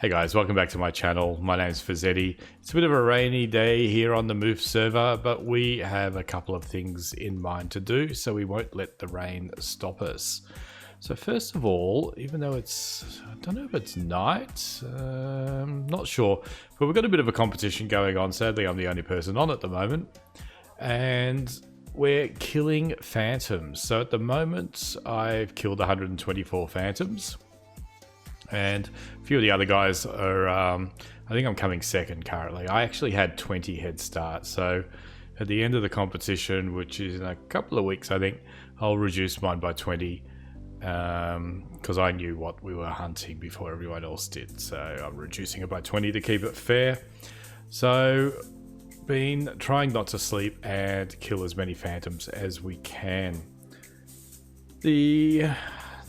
Hey guys, welcome back to my channel. My name is Fizedi. It's a bit of a rainy day here on the Moof server, but we have a couple of things in mind to do, so we won't let the rain stop us. So first of all, even though it's, I don't know if it's night, not sure, but we've got a bit of a competition going on. Sadly, I'm the only person on at the moment, and we're killing phantoms. So at the moment, I've killed 124 phantoms. And a few of the other guys are, I think I'm coming second currently. I actually had 20 head start. So at the end of the competition, which is in a couple of weeks, I think, I'll reduce mine by 20 because I knew what we were hunting before everyone else did. So I'm reducing it by 20 to keep it fair. So been trying not to sleep and kill as many phantoms as we can. The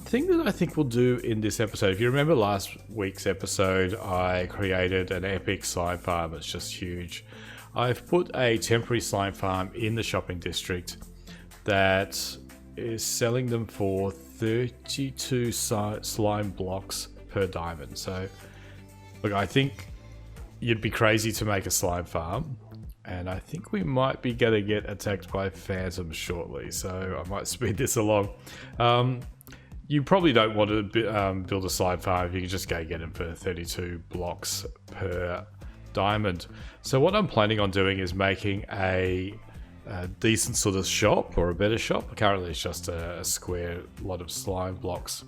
thing that I think we'll do in this episode, if you remember last week's episode, I created an epic slime farm. It's just huge. I've put a temporary slime farm in the shopping district that is selling them for 32 slime blocks per diamond. So look, I think you'd be crazy to make a slime farm, and I think we might be going to get attacked by phantoms shortly, so I might speed this along. You probably don't want to build a slime farm if you can just go get them for 32 blocks per diamond. So what I'm planning on doing is making a decent sort of shop, or a better shop. Currently it's just a square lot of slime blocks.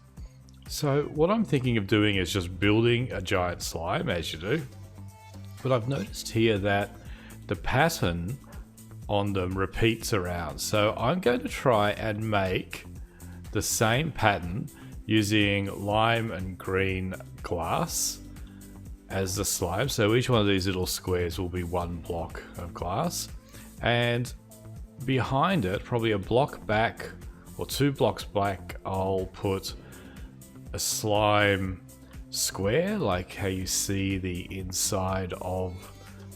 So what I'm thinking of doing is just building a giant slime, as you do. But I've noticed here that the pattern on them repeats around. So I'm going to try and make the same pattern using lime and green glass as the slime. So each one of these little squares will be one block of glass, and behind it, probably a block back or 2 blocks back, I'll put a slime square, like how you see the inside of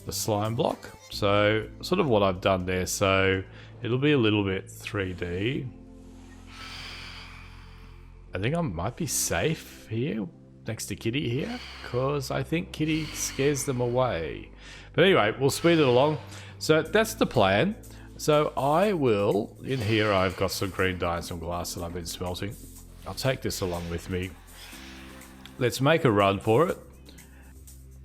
the slime block. So sort of what I've done there. So it'll be a little bit 3D. I think I might be safe here next to Kitty here, because I think Kitty scares them away. But anyway, we'll speed it along. So that's the plan. So I will, in here I've got some green dye and some glass that I've been smelting. I'll take this along with me. Let's make a run for it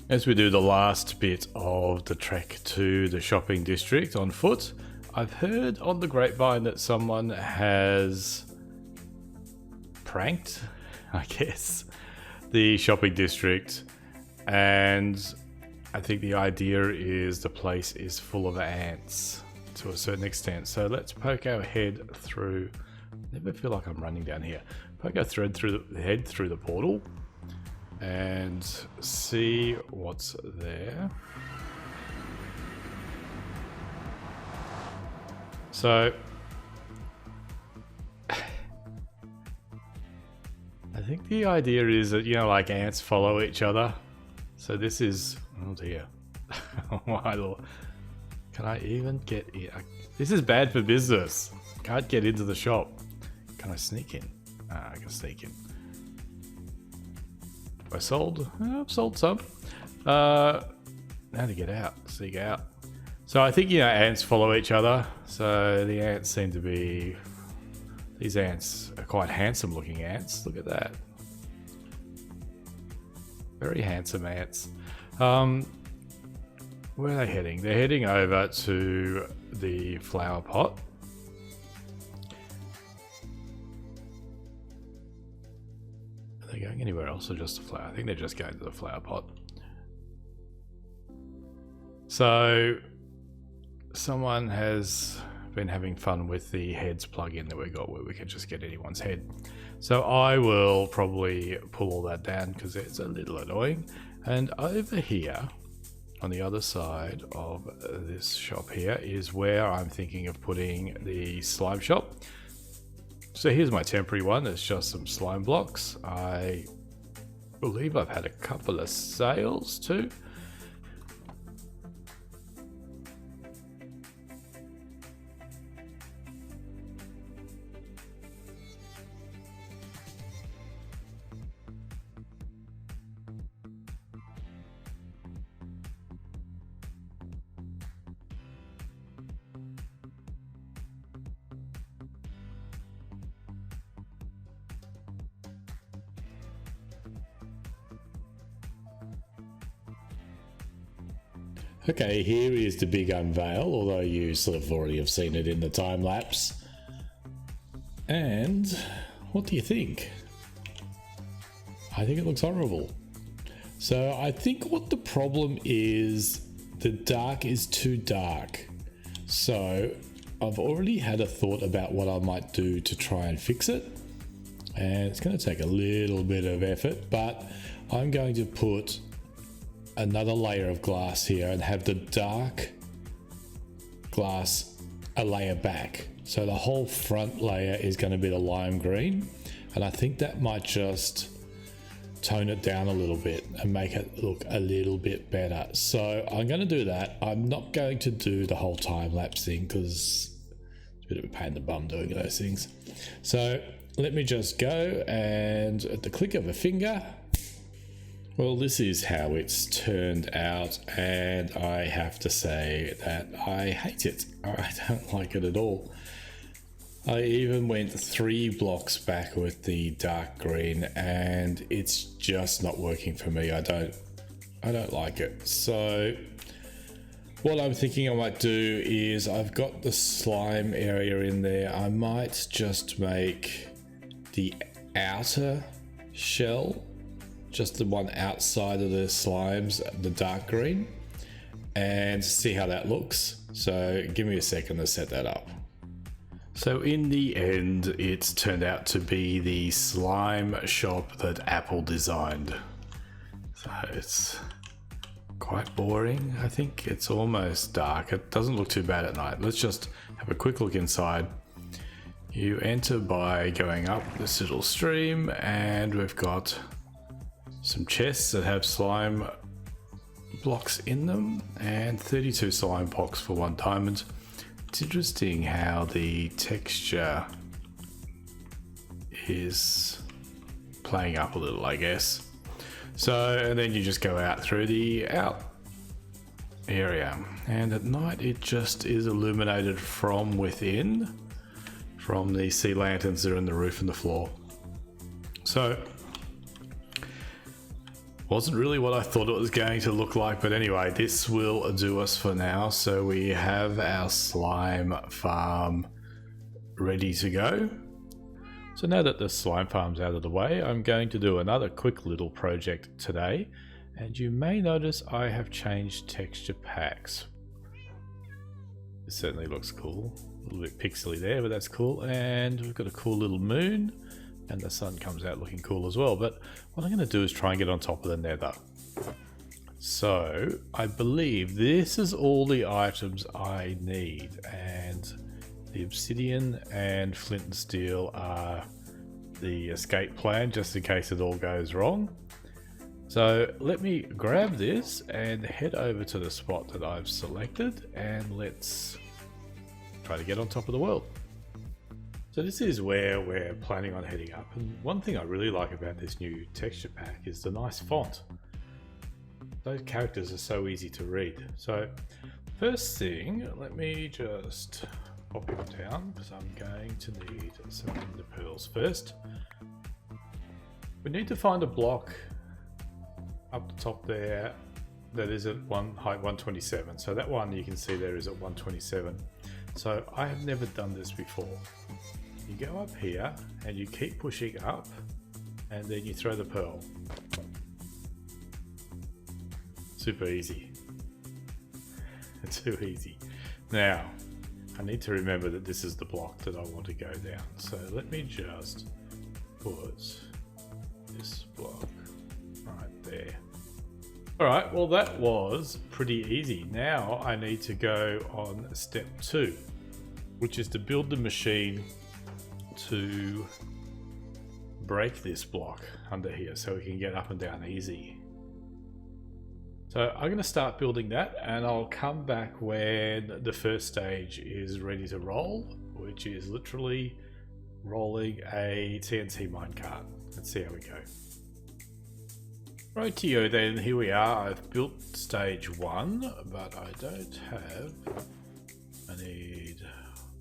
as we do the last bit of the trek to the shopping district on foot. I've heard on the grapevine that someone has pranked, I guess, the shopping district, and I think the idea is the place is full of ants to a certain extent. So let's poke our head through. Never feel like I'm running down here. Poke our head through the portal and see what's there. So I think the idea is that, you know, like ants follow each other. So this is, oh dear. Oh my lord. Can I even get in? This is bad for business. Can't get into the shop. Can I sneak in? I can sneak in. I sold? I've sold some. Now to get out. Sneak out. So I think, you know, ants follow each other. So the ants seem to be... These ants are quite handsome looking ants. Look at that. Very handsome ants. Where are they heading? They're heading over to the flower pot. Are they going anywhere else, or just the flower? I think they're just going to the flower pot. So someone has been having fun with the heads plugin that we got, where we can just get anyone's head. So I will probably pull all that down because it's a little annoying. And over here on the other side of this shop here is where I'm thinking of putting the slime shop. So here's my temporary one. It's just some slime blocks. I believe I've had a couple of sales too. Okay, here is the big unveil, although you sort of already have seen it in the time lapse. And what do you think? I think it looks horrible. So I think what the problem is, the dark is too dark. So I've already had a thought about what I might do to try and fix it. And it's going to take a little bit of effort, but I'm going to put another layer of glass here and have the dark glass a layer back. So the whole front layer is going to be the lime green. And I think that might just tone it down a little bit and make it look a little bit better. So I'm going to do that. I'm not going to do the whole time lapse thing because it's a bit of a pain in the bum doing those things. So let me just go, and at the click of a finger, well, this is how it's turned out, and I have to say that I hate it. I don't like it at all. I even went 3 blocks back with the dark green, and it's just not working for me. I don't like it. So what I'm thinking I might do is, I've got the slime area in there. I might just make the outer shell, just the one outside of the slimes, the dark green, and see how that looks. So give me a second to set that up. So in the end, it's turned out to be the slime shop that Apple designed. So it's quite boring. I think it's almost dark. It doesn't look too bad at night. Let's just have a quick look inside. You enter by going up this little stream, and we've got some chests that have slime blocks in them and 32 slime blocks for 1 diamond. It's interesting how the texture is playing up a little, I guess. So, and then you just go out through the out area, and at night it just is illuminated from within, from the sea lanterns that are in the roof and the floor. So wasn't really what I thought it was going to look like, but anyway, this will do us for now. So we have our slime farm ready to go. So now that the slime farm's out of the way, I'm going to do another quick little project today, and you may notice I have changed texture packs. It certainly looks cool. A little bit pixely there, but that's cool. And we've got a cool little moon, and the sun comes out looking cool as well. But what I'm going to do is try and get on top of the Nether. So I believe this is all the items I need, and the obsidian and flint and steel are the escape plan just in case it all goes wrong. So let me grab this and head over to the spot that I've selected, and let's try to get on top of the world. So this is where we're planning on heading up, and one thing I really like about this new texture pack is the nice font. Those characters are so easy to read. So first thing, let me just pop him down because I'm going to need some ender pearls first. We need to find a block up the top there that is at height 127. So that one you can see there is at 127. So I have never done this before. You go up here and you keep pushing up, and then you throw the pearl. Super easy. Too easy. Now, I need to remember that this is the block that I want to go down. So let me just put this block right there. Alright, well that was pretty easy. Now I need to go on step 2, which is to build the machine to break this block under here so we can get up and down easy. So I'm going to start building that, and I'll come back when the first stage is ready to roll, which is literally rolling a TNT minecart. Let's see how we go. Rightio then, here we are. I've built stage 1, but I don't have, I need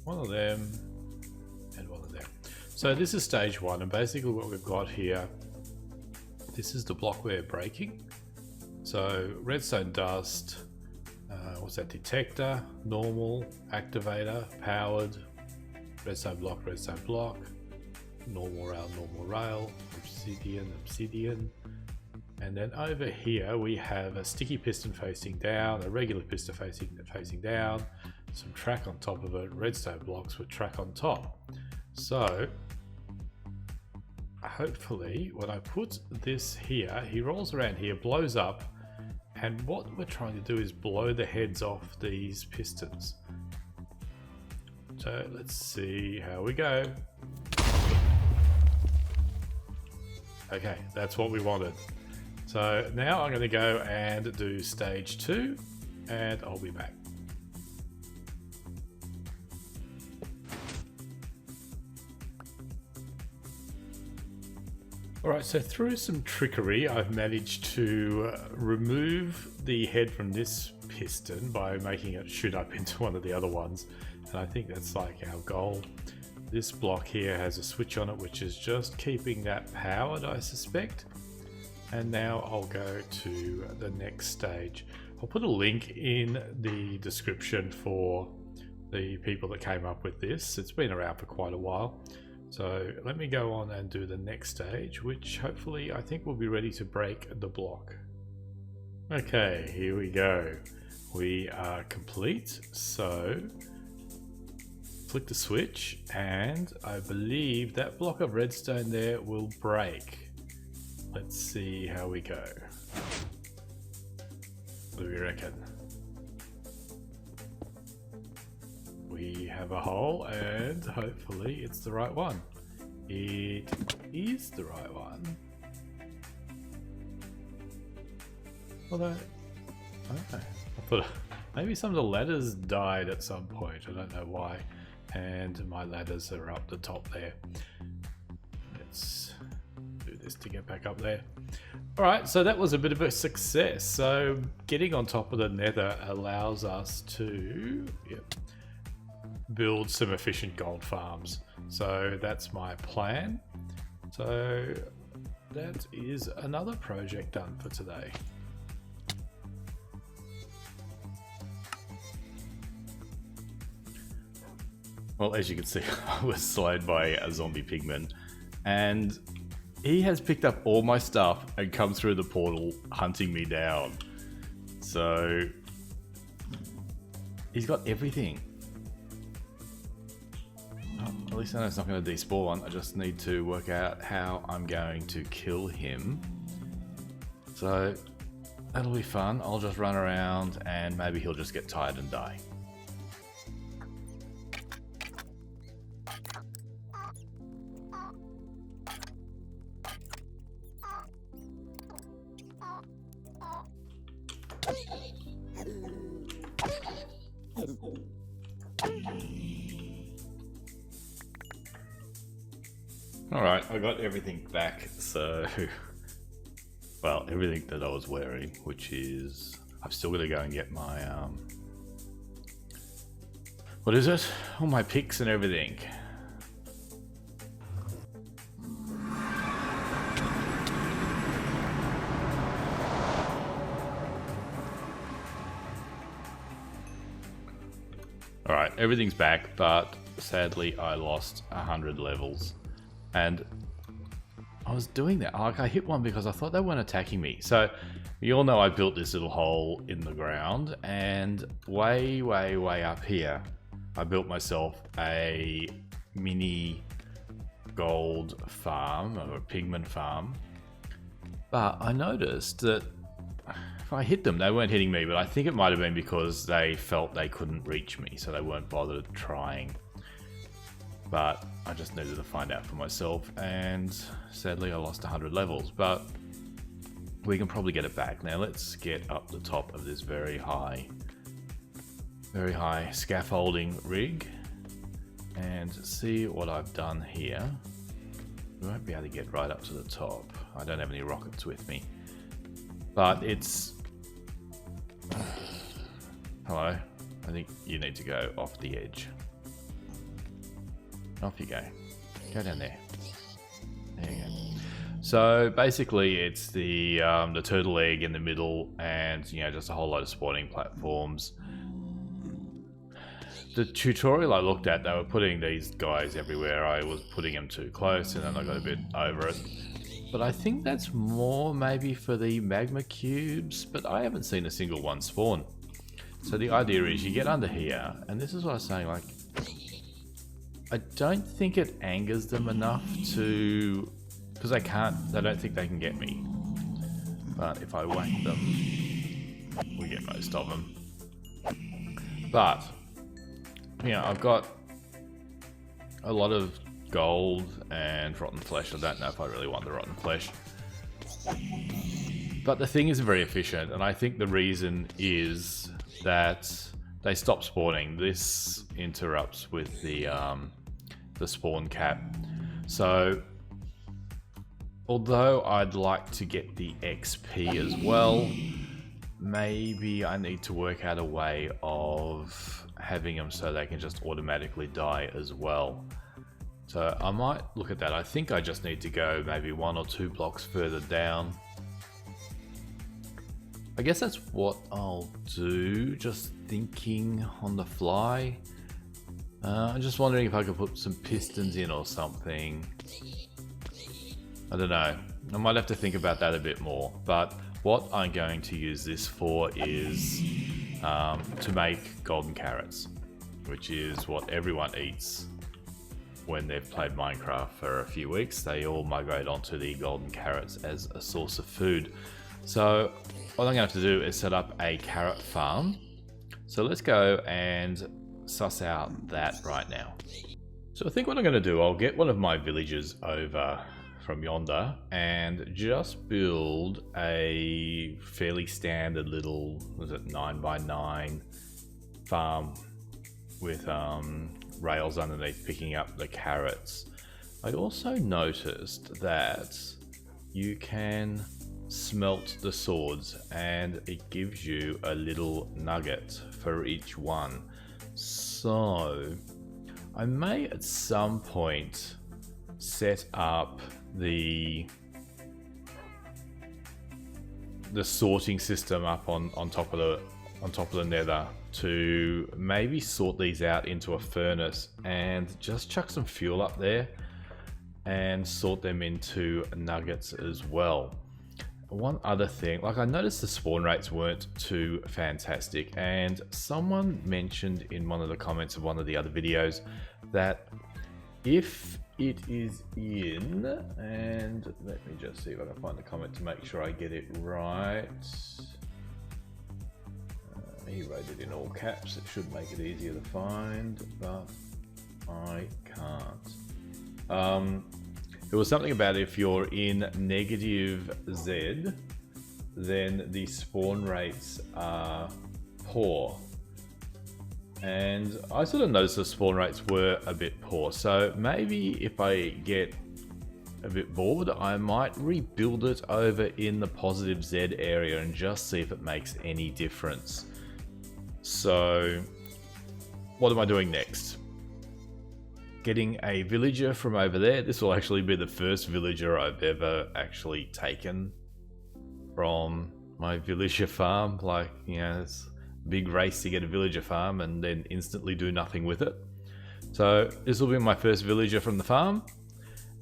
one of them and one of them. So this is stage 1, and basically what we've got here, this is the block we're breaking. So redstone dust, What's that? Detector, normal, activator, powered, redstone block, normal rail, obsidian. And then over here we have a sticky piston facing down, a regular piston facing down, some track on top of it, redstone blocks with track on top. So hopefully when I put this here, he rolls around here, blows up, and what we're trying to do is blow the heads off these pistons. So let's see how we go. Okay, that's what we wanted. So now I'm going to go and do stage 2, and I'll be back. Alright, so through some trickery, I've managed to remove the head from this piston by making it shoot up into one of the other ones. And I think that's like our goal. This block here has a switch on it, which is just keeping that powered, I suspect. And now I'll go to the next stage. I'll put a link in the description for the people that came up with this. It's been around for quite a while. So let me go on and do the next stage, which hopefully I think will be ready to break the block. Okay, here we go. We are complete. So flick the switch and I believe that block of redstone there will break. Let's see how we go. What do we reckon? We have a hole and hopefully it's the right one. It is the right one. Although, I thought maybe some of the ladders died at some point. I don't know why. And my ladders are up the top there. Let's do this to get back up there. Alright, so that was a bit of a success. So getting on top of the Nether allows us to build some efficient gold farms. So that's my plan. So that is another project done for today. Well, as you can see, I was slain by a zombie pigman, and he has picked up all my stuff and come through the portal hunting me down. So he's got everything. Oh, at least I know it's not going to despawn. I just need to work out how I'm going to kill him. So that'll be fun. I'll just run around and maybe he'll just get tired and die. Alright, I got everything back, so... Well, everything that I was wearing, which is... I'm still gonna go and get my, what is it? All my picks and everything. Alright, everything's back, but sadly I lost 100 levels. And I was doing that. Like, I hit one because I thought they weren't attacking me. So you all know I built this little hole in the ground, and way up here, I built myself a mini gold farm, or a pigman farm. But I noticed that if I hit them, they weren't hitting me, but I think it might have been because they felt they couldn't reach me, so they weren't bothered trying. But I just needed to find out for myself, and sadly I lost 100 levels, but we can probably get it back. Now let's get up the top of this very high scaffolding rig and see what I've done here. We won't be able to get right up to the top. I don't have any rockets with me, but it's... Hello, I think you need to go off the edge. Off you go. Go down there. There you go. So basically it's the turtle egg in the middle and, you know, just a whole lot of spawning platforms. The tutorial I looked at, they were putting these guys everywhere. I was putting them too close and then I got a bit over it. But I think that's more maybe for the magma cubes, but I haven't seen a single one spawn. So the idea is you get under here, and this is what I was saying, like, I don't think it angers them enough to, because they don't think they can get me. But if I whack them, we get most of them. But, you know, I've got a lot of gold and rotten flesh. I don't know if I really want the rotten flesh. But the thing is very efficient, and I think the reason is that they stop spawning. This interrupts with the spawn cap. So, although I'd like to get the XP as well, maybe I need to work out a way of having them so they can just automatically die as well. So I might look at that. I think I just need to go maybe 1 or 2 blocks further down. I guess that's what I'll do, just thinking on the fly. I'm just wondering if I could put some pistons in or something. I don't know. I might have to think about that a bit more. But what I'm going to use this for is to make golden carrots, which is what everyone eats when they've played Minecraft for a few weeks. They all migrate onto the golden carrots as a source of food. So what I'm going to have to do is set up a carrot farm. So let's go and suss out that right now. So I think what I'm going to do, I'll get one of my villagers over from yonder and just build a fairly standard little, was it 9x9 farm with rails underneath picking up the carrots. I also noticed that you can smelt the swords and it gives you a little nugget for each one. So I may at some point set up the sorting system up on top of the Nether to maybe sort these out into a furnace and just chuck some fuel up there and sort them into nuggets as well. One other thing, like I noticed the spawn rates weren't too fantastic, and someone mentioned in one of the comments of one of the other videos that if it is in, and let me just see if I can find the comment to make sure I get it right. He wrote it in all caps. It should make it easier to find, but I can't. It was something about if you're in negative Z, then the spawn rates are poor. And I sort of noticed the spawn rates were a bit poor. So maybe if I get a bit bored, I might rebuild it over in the positive Z area and just see if it makes any difference. So what am I doing next? Getting a villager from over there. This will actually be the first villager I've ever actually taken from my villager farm. Like, you know, it's a big race to get a villager farm and then instantly do nothing with it. So this will be my first villager from the farm,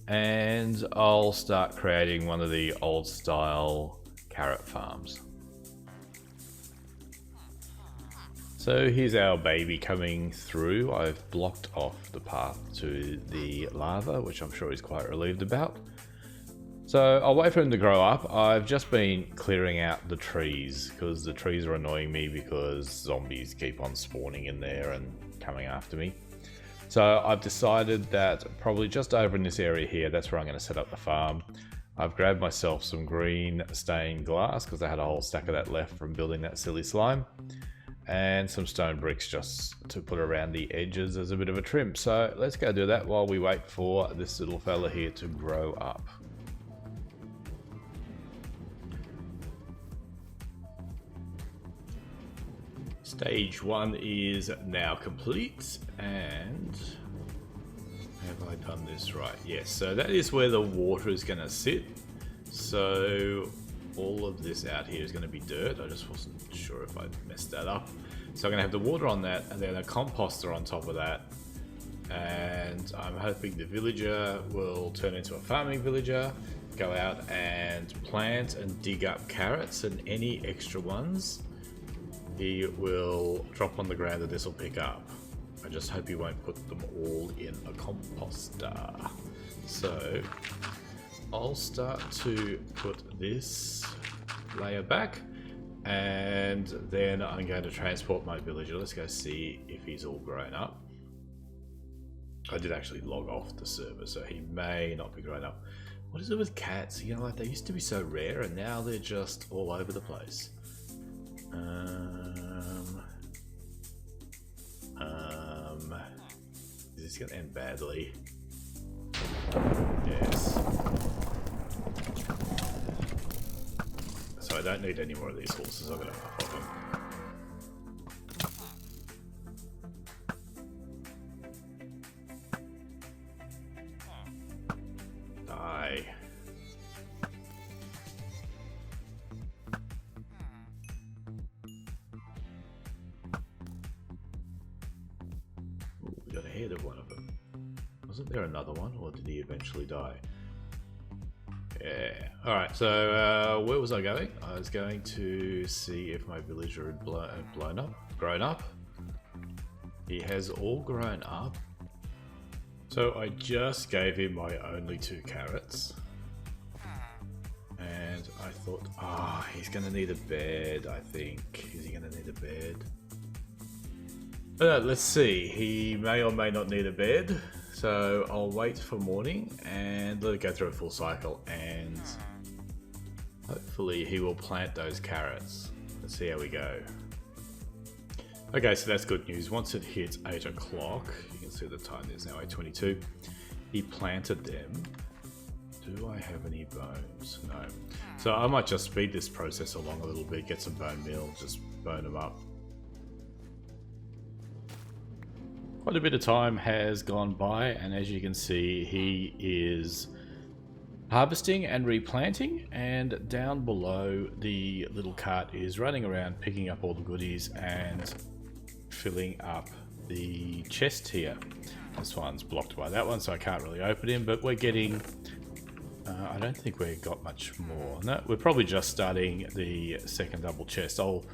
and I'll start creating one of the old style carrot farms. So here's our baby coming through. I've blocked off the path to the lava, which I'm sure he's quite relieved about. So I'll wait for him to grow up. I've just been clearing out the trees because the trees are annoying me because zombies keep on spawning in there and coming after me. So I've decided that probably just over in this area here, that's where I'm going to set up the farm. I've grabbed myself some green stained glass because I had a whole stack of that left from building that silly slime, and some stone bricks just to put around the edges as a bit of a trim. So let's go do that while we wait for this little fella here to grow up. Stage 1 is now complete, and have I done this right? Yes, so that is where the water is going to sit. So all of this out here is going to be dirt. I just wasn't sure if I messed that up. So I'm going to have the water on that and then a composter on top of that. And I'm hoping the villager will turn into a farming villager, go out and plant and dig up carrots, and any extra ones he will drop on the ground and this will pick up. I just hope he won't put them all in a composter. So I'll start to put this layer back, and then I'm going to transport my villager. Let's go see if he's all grown up. I did actually log off the server, so he may not be grown up. What is it with cats? You know, like they used to be so rare and now they're just all over the place. Is this gonna end badly? Yes. So I don't need any more of these horses. I'm gonna pop off them. Die. Ooh, we got ahead of one of them. Wasn't there another one, or did he eventually die? Yeah. Alright, so where was I going? I was going to see if my villager had grown up. He has all grown up. So I just gave him my only 2 carrots. And I thought, he's gonna need a bed, I think. Is he gonna need a bed? Let's see. He may or may not need a bed. So I'll wait for morning and let it go through a full cycle, and hopefully he will plant those carrots. Let's see how we go. Okay, so that's good news. Once it hits 8 o'clock, you can see the time is now 8:22. He planted them. Do I have any bones? No. So I might just speed this process along a little bit, get some bone meal, just bone them up. Quite a bit of time has gone by, and as you can see, he is harvesting and replanting, and down below the little cart is running around picking up all the goodies and filling up the chest here. This one's blocked by that one, so I can't really open him, but we're getting I don't think we've got much more. No, we're probably just starting the second double chest. I'll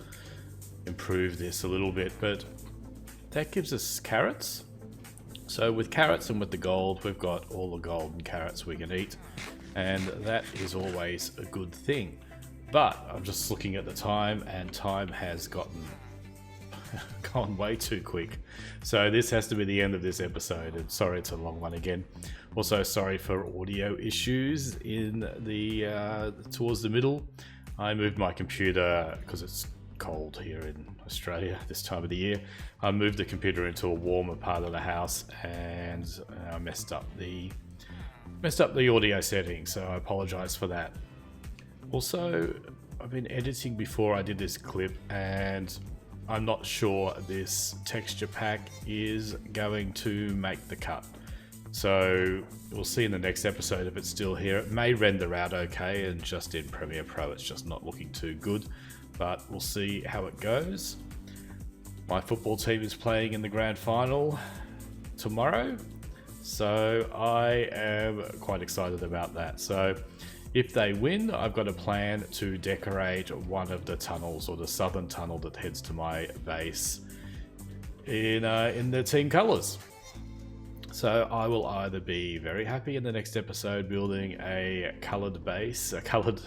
improve this a little bit, but that gives us carrots. So with carrots and with the gold, we've got all the golden carrots we can eat, and that is always a good thing. But I'm just looking at the time, and time has gone way too quick. So this has to be the end of this episode, and sorry it's a long one again. Also sorry for audio issues in the towards the middle. I moved my computer because it's cold here in Australia this time of the year. I moved the computer into a warmer part of the house, and I messed up the audio settings, so I apologize for that. Also, I've been editing before I did this clip, and I'm not sure this texture pack is going to make the cut. So we'll see in the next episode if it's still here. It may render out okay, and just in Premiere Pro it's just not looking too good, but we'll see how it goes. My football team is playing in the grand final tomorrow, so I am quite excited about that. So if they win, I've got a plan to decorate one of the tunnels, or the southern tunnel that heads to my base, in the team colours. So I will either be very happy in the next episode building a coloured base, a coloured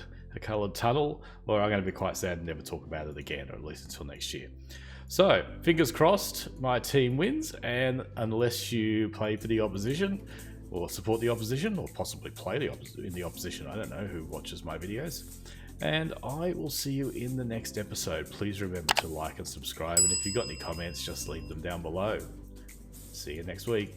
tunnel, or I'm going to be quite sad and never talk about it again, or at least until next year. So fingers crossed my team wins, and unless you play for the opposition or support the opposition, or possibly play in the opposition, I don't know who watches my videos. And I will see you in the next episode. Please remember to like and subscribe, and if you've got any comments, just leave them down below. See you next week.